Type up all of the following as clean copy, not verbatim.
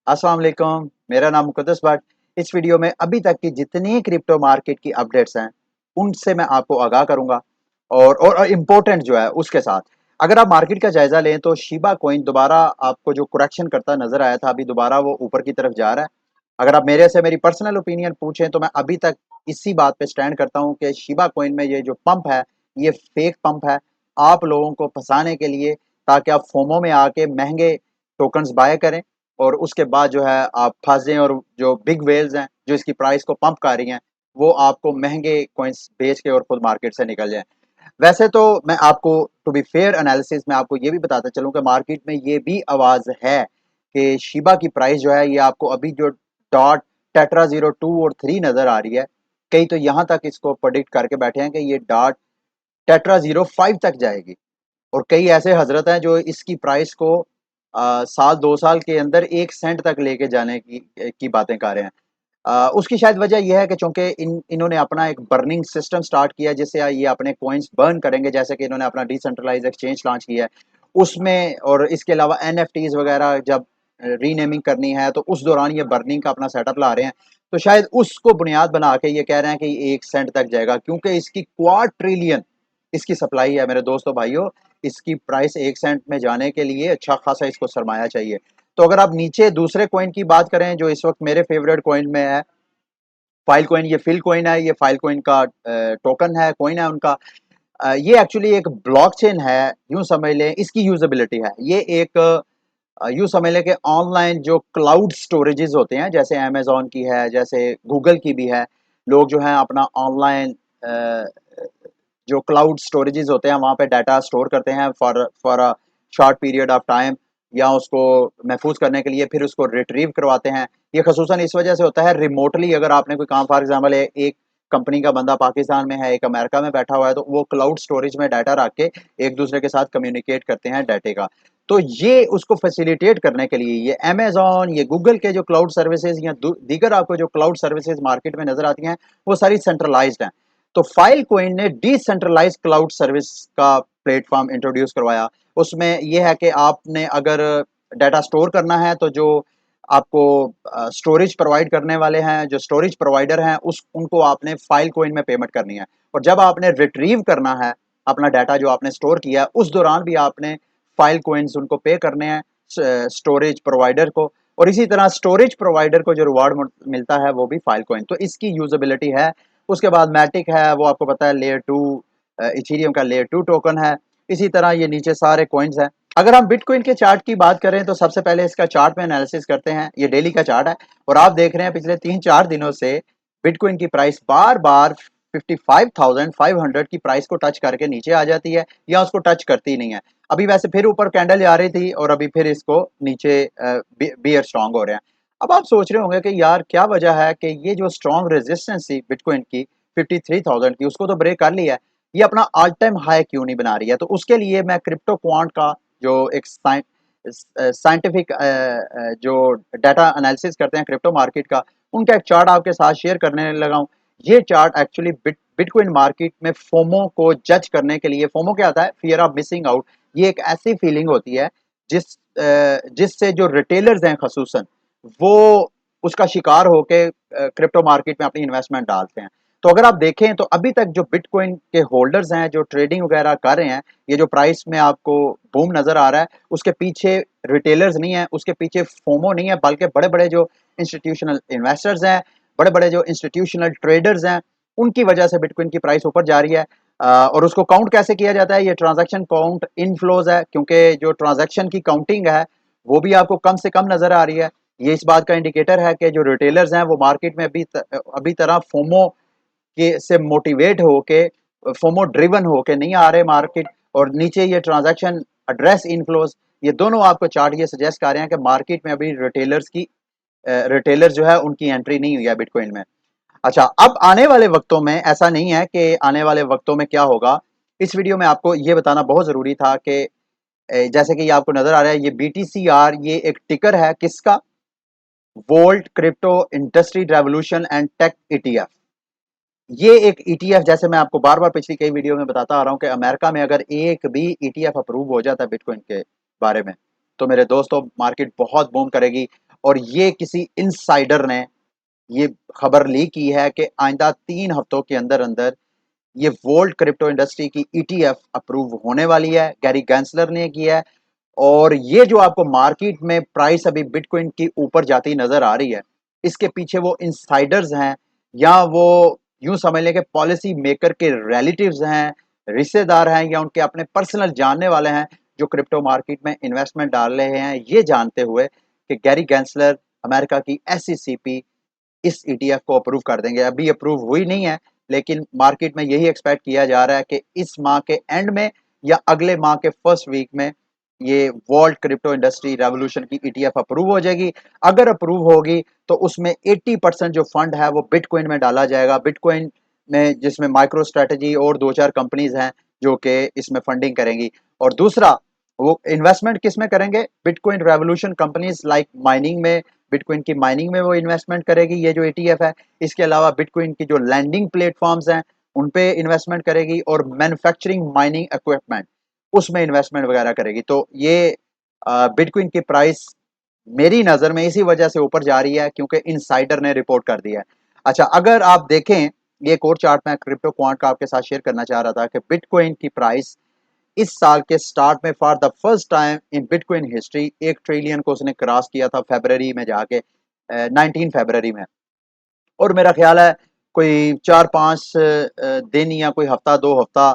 अस्सलाम वालेकुम, मेरा नाम मुक़द्दस भट्ट। इस वीडियो में अभी तक की जितनी क्रिप्टो मार्केट की अपडेट्स हैं, उनसे मैं आपको आगाह करूँगा और इम्पोर्टेंट जो है उसके साथ। अगर आप मार्केट का जायज़ा लें तो शिबा कॉइन दोबारा आपको जो करेक्शन करता नज़र आया था, अभी दोबारा वो ऊपर की तरफ जा रहा है। अगर आप मेरे से मेरी पर्सनल ओपिनियन पूछें तो मैं अभी तक इसी बात पे स्टैंड करता हूँ कि शिबा कॉइन में ये जो पंप है, ये फेक पंप है। आप लोगों को फँसाने के लिए, ताकि आप फोमो में आके महँगे टोकन्स बाय करें और उसके बाद जो है आप फँस जाएँ और जो बिग व्हेल्स हैं, जो इसकी प्राइस को पंप कर रही हैं, वो आपको महँगे कॉइन्स बेच के और खुद मार्केट से निकल जाएँ। वैसे तो मैं आपको टू बी फेयर एनालिसिस मैं आपको ये भी बताता चलूँ कि मार्केट में ये भी आवाज़ है कि शिबा की प्राइस जो है ये आपको अभी जो डॉट टेट्रा 02 और 3 नज़र आ रही है, कई तो यहाँ तक इसको प्रेडिक्ट करके बैठे हैं कि ये डॉट टेट्रा 05 तक जाएगी और कई ऐसे हज़रत हैं जो इसकी प्राइस को साल 2 साल के अंदर 1 सेंट तक लेके जाने की बातें कर रहे हैं। उसकी शायद वजह ये है कि चूँकि इन्होंने अपना एक बर्निंग सिस्टम स्टार्ट किया है जिससे ये अपने कॉइन्स बर्न करेंगे, जैसे कि इन्होंने अपना डिसेंट्रलाइज़्ड एक्सचेंज लॉन्च किया है। उसमें और इसके अलावा एनएफटीज़ वगैरह जब रीनेमिंग करनी है तो उस दौरान ये बर्निंग का अपना सेटअप ला रहे हैं। तो शायद उसको बुनियाद बना के ये कह रहे हैं कि ये 1 सेंट तक जाएगा, क्योंकि इसकी क्वाड ट्रिलियन इसकी सप्लाई है मेरे दोस्तों भाइयों। इसकी प्राइस 1 सेंट में जाने के लिए अच्छा खासा इसको सरमाया चाहिए। तो अगर आप नीचे दूसरे कॉइन की बात करें जो इस वक़्त मेरे फ़ेवरेट कॉइन में है, फाइल कॉइन, ये फिल कॉइन है, ये फाइल कॉइन का टोकन है, कॉइन है उनका। ये एक्चुअली एक ब्लॉकचेन है, यूँ समझ लें इसकी यूज़ेबिलिटी है। ये एक यूँ समझ लें कि ऑनलाइन जो क्लाउड स्टोरेजेज़ होते हैं, जैसे अमेज़न की है, जैसे गूगल की भी है। लोग जो हैं अपना ऑनलाइन जो क्लाउड स्टोरेजेज़ होते हैं, वहाँ पे डाटा स्टोर करते हैं for a short period of time, या उसको महफूज़ करने के लिए फिर उसको रिट्रीव करवाते हैं। ये ख़ुसूसन इस वजह से होता है रिमोटली, अगर आपने कोई काम फॉर एग्ज़ाम्पल एक कंपनी का बंदा पाकिस्तान में है, एक अमेरिका में बैठा हुआ है, तो वो क्लाउड स्टोरेज में डाटा रख के एक-दूसरे के साथ कम्युनिकेट करते हैं डाटे का। तो ये उसको फैसिलिटेट करने के लिए ये अमेज़न, ये गूगल के जो क्लाउड सर्विसेज़ या दू दीगर आपको जो क्लाउड सर्विसेज़ मार्केट में नज़र आती हैं, वो सारी सेंट्रलाइज़्ड हैं। तो फाइल कोइन ने डिसेंट्रलाइज्ड क्लाउड सर्विस का प्लेटफ़ॉर्म इंट्रोड्यूस करवाया। उसमें ये है कि आपने अगर डाटा स्टोर करना है तो जो आपको स्टोरेज प्रोवाइड करने वाले हैं, जो स्टोरेज प्रोवाइडर हैं, उस उनको आपने फाइल कोइन में पेमेंट करनी है। और जब आपने रिट्रीव करना है अपना डाटा जो आपने स्टोर किया है, उस दौरान भी आपने फाइल कोइन्स उनको पे करने हैं स्टोरेज प्रोवाइडर को। और इसी तरह स्टोरेज प्रोवाइडर को जो रिवार्ड मिलता है वो भी फाइल कोइन। तो इसकी यूजेबिलिटी है। उसके बाद मैटिक है, वो आपको पता है लेयर 2 इथेरियम का लेयर 2 टोकन है। इसी तरह ये नीचे सारे कॉइन्स हैं। अगर हम बिटकॉइन के चार्ट की बात करें तो सबसे पहले इसका चार्ट में एनालिसिस करते हैं। ये डेली का चार्ट है और आप देख रहे हैं पिछले 3-4 दिनों से बिटकॉइन की प्राइस बार-बार 55,500 की प्राइस को टच करके नीचे आ जाती है या उसको टच करती नहीं है। अभी वैसे फिर ऊपर कैंडल जा रही थी और अभी फिर इसको नीचे बियर स्ट्रांग हो रहे हैं। अब आप सोच रहे होंगे कि यार क्या वजह है कि ये जो स्ट्रॉन्ग रेजिस्टेंस थी बिटकॉइन की 53,000 की, उसको तो ब्रेक कर लिया है, ये अपना ऑल टाइम हाई क्यों नहीं बना रही है? तो उसके लिए मैं क्रिप्टो क्वांट का जो एक साइंटिफिक जो डाटा एनालिसिस करते हैं क्रिप्टो मार्केट का, उनका एक चार्ट आपके साथ शेयर करने लगा हूँ। ये चार्ट एक्चुअली बिटकॉइन मार्केट में फोमो को जज करने के लिए, फोमो क्या आता है? Fear of missing out. ये एक ऐसी फीलिंग होती है जिससे जो रिटेलर्स हैं खसूसन, वो उसका शिकार होके क्रिप्टो मार्केट में अपनी इन्वेस्टमेंट डालते हैं। तो अगर आप देखें तो अभी तक जो बिटकॉइन के होल्डर्स हैं, जो ट्रेडिंग वगैरह कर रहे हैं, ये जो प्राइस में आपको बूम नज़र आ रहा है, उसके पीछे रिटेलर्स नहीं है, उसके पीछे फोमो नहीं है, बल्कि बड़े-बड़े जो इंस्टीट्यूशनल इन्वेस्टर्स हैं, बड़े-बड़े जो इंस्टीट्यूशनल ट्रेडर्स हैं, उनकी वजह से बिटकॉइन की प्राइस ऊपर जा रही है। और उसको काउंट कैसे किया जाता है? ये ट्रांज़ैक्शन काउंट इनफ्लोज़ है, क्योंकि जो ट्रांज़ैक्शन की काउंटिंग है, वो भी आपको कम से कम नज़र आ रही है। ये इस बात का इंडिकेटर है कि जो रिटेलर्स हैं, वो मार्केट में अभी तरह फोमो के से मोटिवेट होके, फोमो ड्रिवन होके नहीं आ रहे मार्केट। और नीचे ये ट्रांजैक्शन एड्रेस इनफ्लोज, ये दोनों आपको चार्ट ये सजेस्ट कर रहे हैं कि मार्केट में अभी रिटेलर जो है उनकी एंट्री नहीं हुई है बिटकॉइन में। अच्छा, अब आने वाले वक्तों में ऐसा नहीं है कि आने वाले वक्तों में क्या होगा। इस वीडियो में आपको ये बताना बहुत जरूरी था कि जैसे कि ये आपको नजर आ रहा है, ये BTCR, ये एक टिकर है किसका? Volt crypto industry revolution and tech ETF। ये एक ETF, जैसे मैं आपको बार बार पिछली कई वीडियो में बताता आ रहा हूं कि अमेरिका में अगर एक भी ETF अप्रूव हो जाता है बिटकॉइन के बारे में, तो मेरे दोस्तों मार्केट बहुत बूम करेगी। और ये किसी इनसाइडर ने ये खबर लीक की है कि आइंदा 3 हफ्तों के अंदर-अंदर ये वोल्ट क्रिप्टो इंडस्ट्री की ईटीएफ अप्रूव होने वाली है। गैरी गैंसलर ने किया है और ये जो आपको मार्केट में प्राइस अभी बिटकॉइन की ऊपर जाती नज़र आ रही है, इसके पीछे वो इनसाइडर्स हैं या वो यूँ समझ लें कि पॉलिसी मेकर के रिलेटिव्स हैं, रिश्तेदार हैं या उनके अपने पर्सनल जानने वाले हैं, जो क्रिप्टो मार्केट में इन्वेस्टमेंट डाल रहे हैं, ये जानते हुए कि गैरी गैंसलर अमेरिका की एसईसीपी इस ईटीएफ को अप्रूव कर देंगे। अभी अप्रूव हुई नहीं है, लेकिन मार्केट में यही एक्सपेक्ट किया जा रहा है कि इस माह के एंड में या अगले माह के फर्स्ट वीक में ये वर्ल्ड क्रिप्टो इंडस्ट्री रेवोल्यूशन की ईटीएफ अप्रूव हो जाएगी। अगर अप्रूव होगी तो उसमें 80% जो फंड है वो बिटकॉइन में डाला जाएगा। बिटकॉइन में जिसमें माइक्रो स्ट्रेटजी और 2-4 कंपनीज हैं जो कि इसमें फंडिंग करेंगी। और दूसरा वो इन्वेस्टमेंट किस में करेंगे? Bitcoin revolution companies like mining में, बिटकॉइन की माइनिंग में वो इन्वेस्टमेंट करेगी ये जो ईटीएफ है। इसके अलावा बिटकॉइन की जो लैंडिंग प्लेटफॉर्म्स हैं उन पे इन्वेस्टमेंट करेगी और मैन्युफैक्चरिंग माइनिंग इक्विपमेंट उसमें इन्वेस्टमेंट वगैरह करेगी। तो ये बिटकॉइन की प्राइस मेरी नज़र में इसी वजह से ऊपर जा रही है क्योंकि इनसाइडर ने रिपोर्ट कर दिया है। अच्छा, अगर आप देखें ये एक और चार्ट मैं क्रिप्टो क्वांट का आपके साथ शेयर करना चाह रहा था कि बिटकॉइन की प्राइस इस साल के स्टार्ट में for the first time in bitcoin history 1 trillion को उसने क्रॉस किया था फरवरी में जाके 19 फरवरी में। और मेरा ख्याल है कोई 4-5 दिन या कोई हफ्ता 2 हफ्ता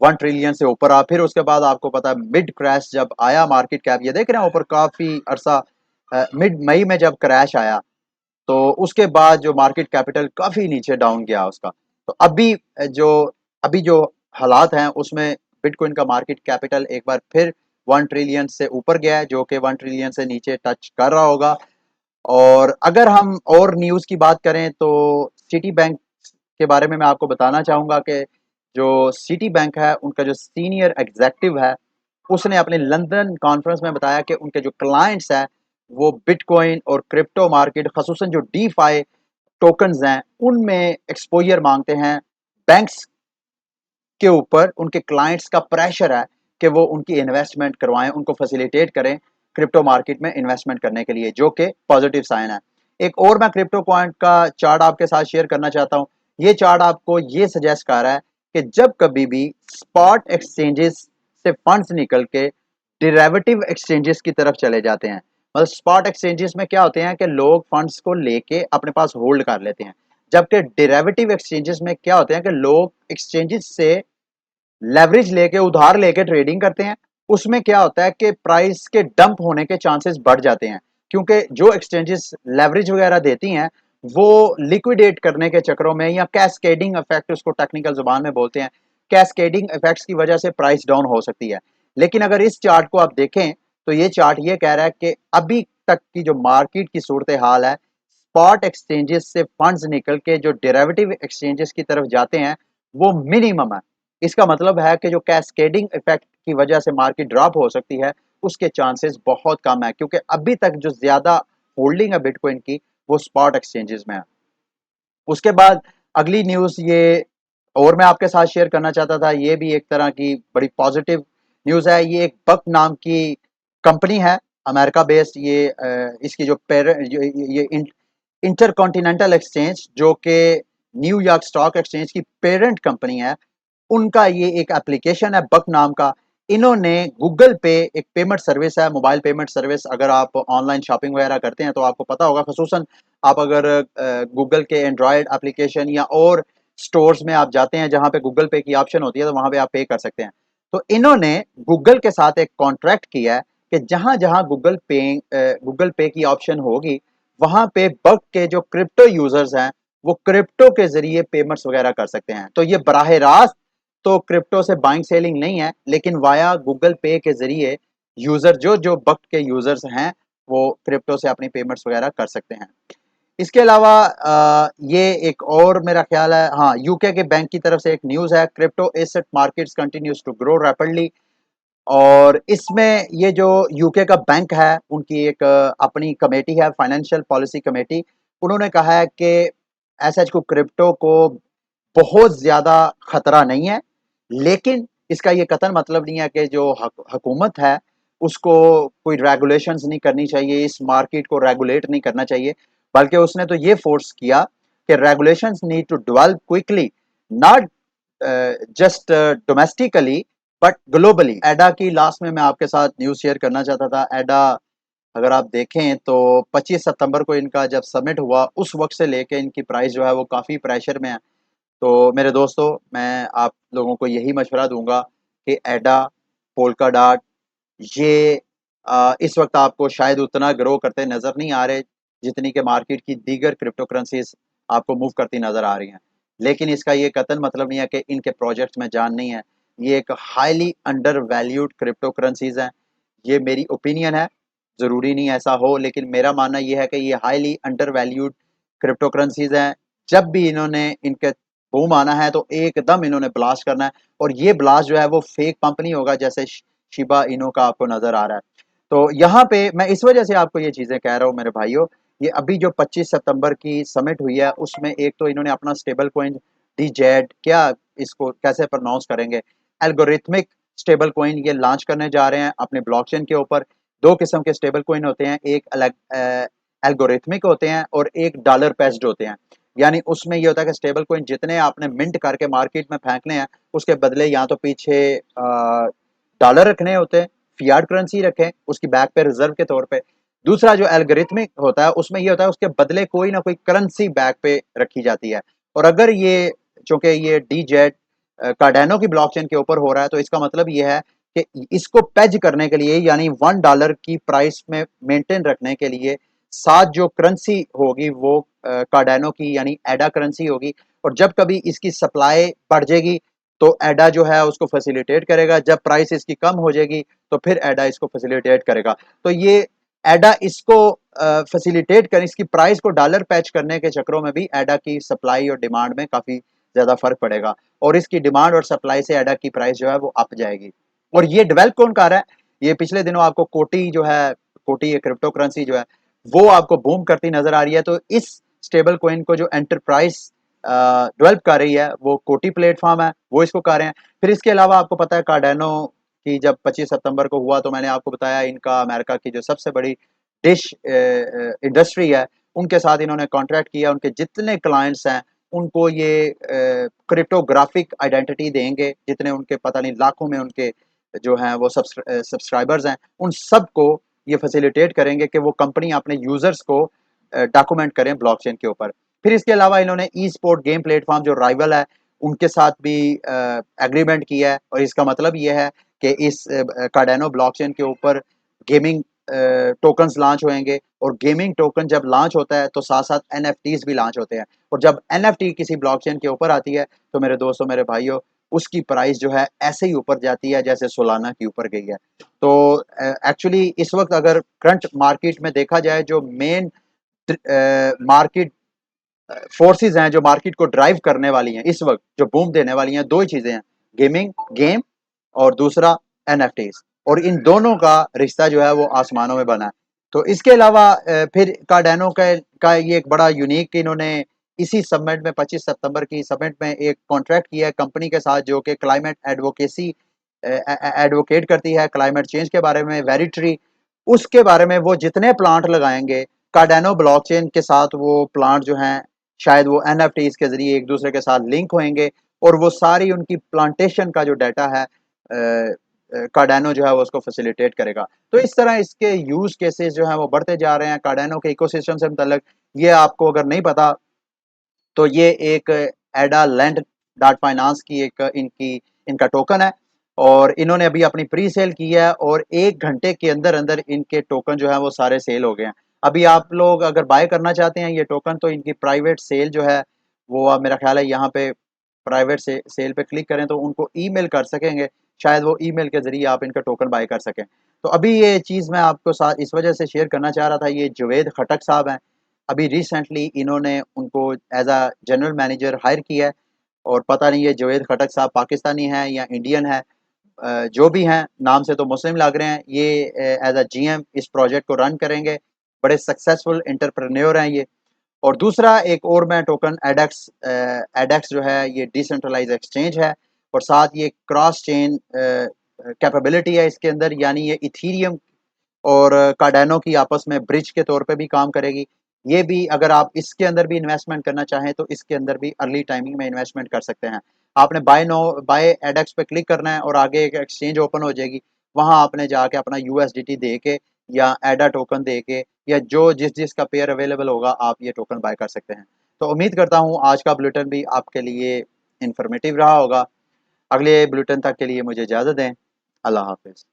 1 ट्रिलियन से ऊपर फिर उसके बाद आपको पता है मिड क्रैश जब आया मार्केट कैप ये देख रहे हैं ऊपर काफ़ी अरसा मिड मई में जब क्रैश आया तो उसके बाद जो मार्केट कैपिटल काफ़ी नीचे डाउन गया उसका। तो जो अभी जो हालात हैं उसमें बिटकॉइन का मार्केट कैपिटल एक बार फिर 1 ट्रिलियन से ऊपर गया है जो कि 1 ट्रिलियन से नीचे टच कर रहा होगा। और अगर हम और न्यूज़ की बात करें तो सिटी बैंक के बारे में मैं आपको बताना चाहूँगा कि जो सिटी बैंक है उनका जो सीनियर एग्जेक्टिव है उसने अपने लंदन कॉन्फ्रेंस में बताया कि उनके जो क्लाइंट्स हैं वो बिटकॉइन और क्रिप्टो मार्केट खसूसन जो डीफाई टोकन्स हैं उनमें एक्सपोजर मांगते हैं। बैंक्स के ऊपर उनके क्लाइंट्स का प्रेशर है कि वो उनकी इन्वेस्टमेंट करवाएं, उनको फैसिलिटेट करें क्रिप्टो मार्केट में इन्वेस्टमेंट करने के लिए, जो कि पॉजिटिव साइन है। एक और मैं क्रिप्टो पॉइंट का चार्ट आपके साथ शेयर करना चाहता हूँ। ये चार्ट आपको ये सजेस्ट कर रहा है कि जब कभी भी स्पॉट एक्सचेंजेस से फंड्स निकल के डेरिवेटिव एक्सचेंजेस की तरफ चले जाते हैं, मतलब स्पॉट एक्सचेंजेस में क्या होते हैं कि लोग फंड्स को लेके अपने पास होल्ड कर लेते हैं, जबकि डेरिवेटिव एक्सचेंजेस में क्या होते हैं कि लोग एक्सचेंजेस से लेवरेज लेके उधार लेके ट्रेडिंग करते हैं। उसमें क्या होता है कि प्राइस के डंप होने के चांसेस बढ़ जाते हैं क्योंकि जो एक्सचेंजेस लेवरेज वगैरह देती हैं वो लिक्विडेट करने के चक्करों में या कैस्केडिंग इफेक्ट उसको टेक्निकल जुबान में बोलते हैं, कैस्केडिंग इफेक्ट्स की वजह से प्राइस डाउन हो सकती है। लेकिन अगर इस चार्ट को आप देखें तो ये चार्ट ये कह रहा है कि अभी तक की जो मार्केट की सूरत हाल है, स्पॉट एक्सचेंजेस से फंड्स निकल के जो डेरिवेटिव एक्सचेंजेस की तरफ जाते हैं वो मिनिमम है। इसका मतलब है कि जो कैस्केडिंग इफेक्ट की वजह से मार्केट ड्रॉप हो सकती है उसके चांसेस बहुत कम है क्योंकि अभी तक जो ज्यादा होल्डिंग है बिटकॉइन की वो स्पॉट एक्सचेंजेस में है। उसके बाद अगली न्यूज़ ये और मैं आपके साथ शेयर करना चाहता था, ये भी एक तरह की बड़ी पॉजिटिव न्यूज़ है। ये एक बक नाम की कंपनी है अमेरिका बेस्ड, ये इसकी जो ये इंटरकॉन्टिनेंटल एक्सचेंज जो कि न्यूयॉर्क स्टॉक एक्सचेंज की पेरेंट कंपनी है, उनका ये एक एप्लीकेशन है बक नाम का। इन्होंने गूगल पे एक पेमेंट सर्विस है, मोबाइल पेमेंट सर्विस, अगर आप ऑनलाइन शॉपिंग वगैरह करते हैं तो आपको पता होगा, खसूसन आप अगर गूगल के एंड्रॉयड एप्लीकेशन या और स्टोर्स में आप जाते हैं जहां पे गूगल पे की ऑप्शन होती है तो वहां पे आप पे कर सकते हैं। तो इन्होंने गूगल के साथ एक कॉन्ट्रैक्ट किया है कि जहां जहां गूगल पे की ऑप्शन होगी वहां पे बक के जो क्रिप्टो यूजर्स हैं वो क्रिप्टो के जरिए पेमेंट्स वगैरह कर सकते हैं। तो ये बराह रास्त तो क्रिप्टो से बाइंग सेलिंग नहीं है, लेकिन वाया गूगल पे के जरिए यूजर जो जो बक के यूजर्स हैं वो क्रिप्टो से अपनी पेमेंट्स वगैरह कर सकते हैं। इसके अलावा ये एक और मेरा ख्याल है, हाँ, यूके के बैंक की तरफ से एक न्यूज़ है, crypto asset markets continues to grow rapidly. और इसमें ये जो यूके का बैंक है उनकी एक अपनी कमेटी है, फाइनेंशियल पॉलिसी कमेटी। उन्होंने कहा है कि एसएच को क्रिप्टो को बहुत ज़्यादा खतरा नहीं है, लेकिन इसका ये कतन मतलब नहीं है कि जो हुकूमत है उसको कोई रेगुलेशंस नहीं करनी चाहिए, इस मार्केट को रेगुलेट नहीं करना चाहिए, बल्कि उसने तो ये फोर्स किया कि regulations need to develop quickly, not just domestically but globally. एडा की लास्ट में मैं आपके साथ न्यूज़ शेयर करना चाहता था। एडा अगर आप देखें तो 25 सितंबर को इनका जब समिट हुआ उस वक्त से लेके इनकी प्राइस जो है वो काफ़ी प्रेशर में है। तो मेरे दोस्तों, मैं आप लोगों को यही मशवरा दूंगा कि एडा, पोल्का डॉट, ये इस वक्त आपको शायद उतना ग्रो करते नज़र नहीं आ रहे जितनी कि मार्केट की दीगर क्रिप्टो करेंसीज आपको मूव करती नज़र आ रही हैं। लेकिन इसका ये कतई मतलब नहीं है कि इनके प्रोजेक्ट्स में जान नहीं है। ये एक highly under valued crypto currencies हैं। ये मेरी ओपिनियन है, ज़रूरी नहीं ऐसा हो, लेकिन मेरा मानना ये है कि ये highly under valued crypto currencies हैं। जब भी इन्होंने इनके बूम आना है तो एकदम इन्होंने ब्लास्ट करना है, और ये ब्लास्ट जो है वो फेक पंप नहीं होगा जैसे शिबा इनो का आपको नज़र आ रहा है। तो यहाँ पे मैं इस वजह से आपको ये चीज़ें कह रहा हूँ मेरे भाइयों, ये अभी जो 25 सितंबर की समिट हुई है उसमें एक तो इन्होंने अपना स्टेबल कॉइन डीजेड, क्या इसको कैसे प्रोनाउंस करेंगे, एल्गोरिथमिक स्टेबल कॉइन ये लॉन्च करने जा रहे हैं अपने ब्लॉकचेन के ऊपर। दो किस्म के स्टेबल कॉइन होते हैं, एक अलग एल्गोरिथमिक होते हैं और एक डॉलर पेस्ड होते हैं। यानी उसमें ये होता है कि स्टेबल कॉइन जितने आपने मिंट करके मार्केट में फेंकने हैं उसके बदले या तो पीछे डॉलर रखने होते हैं, फियाट करेंसी रखें उसकी बैक पे रिजर्व के तौर पे। दूसरा जो एल्गोरिथमिक होता है उसमें ये होता है उसके बदले कोई ना कोई करेंसी बैक पे रखी जाती है। और अगर ये, चूंकि ये डीजेड कार्डानो की ब्लॉकचेन के ऊपर हो रहा है, तो इसका मतलब ये है कि इसको पेज करने के लिए, यानी $1 की प्राइस में मेंटेन रखने के लिए, साथ जो करेंसी होगी वो कार्डानो की यानी एडा करेंसी होगी। और जब कभी इसकी सप्लाई बढ़ जाएगी तो एडा जो है उसको फैसिलिटेट करेगा, जब प्राइस इसकी कम हो जाएगी तो फिर एडा इसको फैसिलिटेट करेगा। तो ये एडा इसको फैसिलिटेट कर, इसकी प्राइस को डॉलर पैच करने के चक्करों में भी एडा की सप्लाई और डिमांड में काफ़ी ज़्यादा फर्क पड़ेगा, और इसकी डिमांड और सप्लाई से एडा की प्राइस जो है वो अप जाएगी। और ये डेवलप कौन कर रहा है? ये पिछले दिनों आपको कोटी जो है, कोटी ये क्रिप्टो करेंसी जो है वो आपको बूम करती नजर आ रही है। तो इस स्टेबल कॉइन को जो एंटरप्राइज डेवलप कर रही है वो कोटी प्लेटफॉर्म है, वो इसको कर रहे हैं। फिर इसके अलावा आपको पता है कार्डानो की जब 25 सितंबर को हुआ तो मैंने आपको बताया इनका अमेरिका की जो सबसे बड़ी डिश इंडस्ट्री है उनके साथ इन्होंने कॉन्ट्रैक्ट किया। उनके जितने क्लाइंट्स हैं उनको ये क्रिप्टोग्राफिक आइडेंटिटी देंगे, जितने उनके पता नहीं लाखों में उनके जो हैं वो सब्सक्राइबर्स हैं, उन सब को ये फैसिलिटेट करेंगे कि वो कंपनी अपने यूजर्स को डॉक्यूमेंट करें ब्लॉकचेन के ऊपर। फिर इसके अलावा इन्होंने ई स्पोर्ट गेम प्लेटफॉर्म जो राइवल है उनके साथ भी एग्रीमेंट किया है, और इसका मतलब ये है कि इस कार्डानो ब्लॉकचेन के ऊपर गेमिंग टोकन्स लॉन्च होंगे, और गेमिंग टोकन जब लॉन्च होता है तो साथ साथ एनएफटीज भी लॉन्च होते हैं। और जब एनएफटी किसी ब्लॉकचेन के ऊपर आती है तो मेरे दोस्तों मेरे भाइयों उसकी प्राइस जो है ऐसे ही ऊपर जाती है जैसे सोलाना की ऊपर गई है। तो एक्चुअली इस वक्त अगर करंट मार्केट में देखा जाए जो मेन मार्केट फोर्सेस हैं जो मार्केट को ड्राइव करने वाली हैं इस वक्त, जो बूम देने वाली हैं, दो ही चीजें हैं, गेमिंग गेम और दूसरा एनएफटीज। और इन दोनों का रिश्ता जो है वो आसमानों में बना है। तो इसके अलावा फिर कार्डानो का ये एक बड़ा यूनिक, इन्होंने इसी समिट में 25 सितंबर की समिट में एक कॉन्ट्रैक्ट किया है कंपनी के साथ जो कि क्लाइमेट एडवोकेसी एडवोकेट करती है, क्लाइमेट चेंज के बारे में, वेरिट्री उसके बारे में। वो जितने प्लांट लगाएंगे कार्डानो ब्लॉकचेन के साथ, वो प्लांट जो हैं शायद वो एनएफटीज के जरिए एक दूसरे के साथ लिंक होंगे, और वो सारी उनकी प्लांटेशन का जो डाटा है कार्डानो जो है वो उसको फैसिलिटेट करेगा। तो इस तरह इसके यूज केसेस जो हैं वो बढ़ते जा रहे हैं कार्डानो के इकोसिस्टम से मुतल्लिक। ये आपको अगर नहीं पता तो ये एक एडा लैंड डॉट फाइनेंस की एक इनका टोकन है, और इन्होंने अभी अपनी प्री सेल की है, और 1 घंटे के अंदर अंदर इनके टोकन जो है वो सारे सेल हो गए हैं। अभी आप लोग अगर बाय करना चाहते हैं ये टोकन तो इनकी प्राइवेट सेल जो है वो मेरा ख्याल है यहाँ पे प्राइवेट से सेल पे क्लिक करें तो उनको ईमेल कर सकेंगे, शायद वो ईमेल के जरिए आप इनका टोकन बाय कर सकें। तो अभी ये चीज़ मैं आपको साथ इस वजह से शेयर करना चाह रहा था, ये जुवेद खटक साहब हैं, अभी रिसेंटली इन्होंने उनको as a general manager hire किया है। और पता नहीं ये जुवेद खटक साहब पाकिस्तानी हैं या इंडियन है, जो भी हैं नाम से तो मुस्लिम लग रहे हैं। ये एज अ जीएम इस प्रोजेक्ट को रन करेंगे, बड़े सक्सेसफुल एंटरप्रेन्योर हैं ये। और दूसरा एक और मैं टोकन एडेक्स, एडेक्स जो है ये डिसेंट्रलाइज एक्सचेंज है, और साथ ये क्रॉस चेन कैपेबिलिटी है इसके अंदर, यानी ये इथीरियम और कार्डानो की आपस में ब्रिज के तौर पे भी काम करेगी। ये भी अगर आप इसके अंदर भी इन्वेस्टमेंट करना चाहें तो इसके अंदर भी अर्ली टाइमिंग में इन्वेस्टमेंट कर सकते हैं। आपने बाय एडेक्स पे क्लिक करना है और आगे एक एक्सचेंज ओपन हो जाएगी। वहाँ आपने जाके अपना यूएसडीटी दे के या एडा टोकन दे के या जो जिस का पेयर अवेलेबल होगा आप ये टोकन बाय कर सकते हैं। तो उम्मीद करता हूँ आज का बुलेटिन भी आपके लिए इंफॉर्मेटिव रहा होगा। अगले बुलेटिन तक के लिए मुझे इजाज़त दें। अल्लाह हाफ़िज़।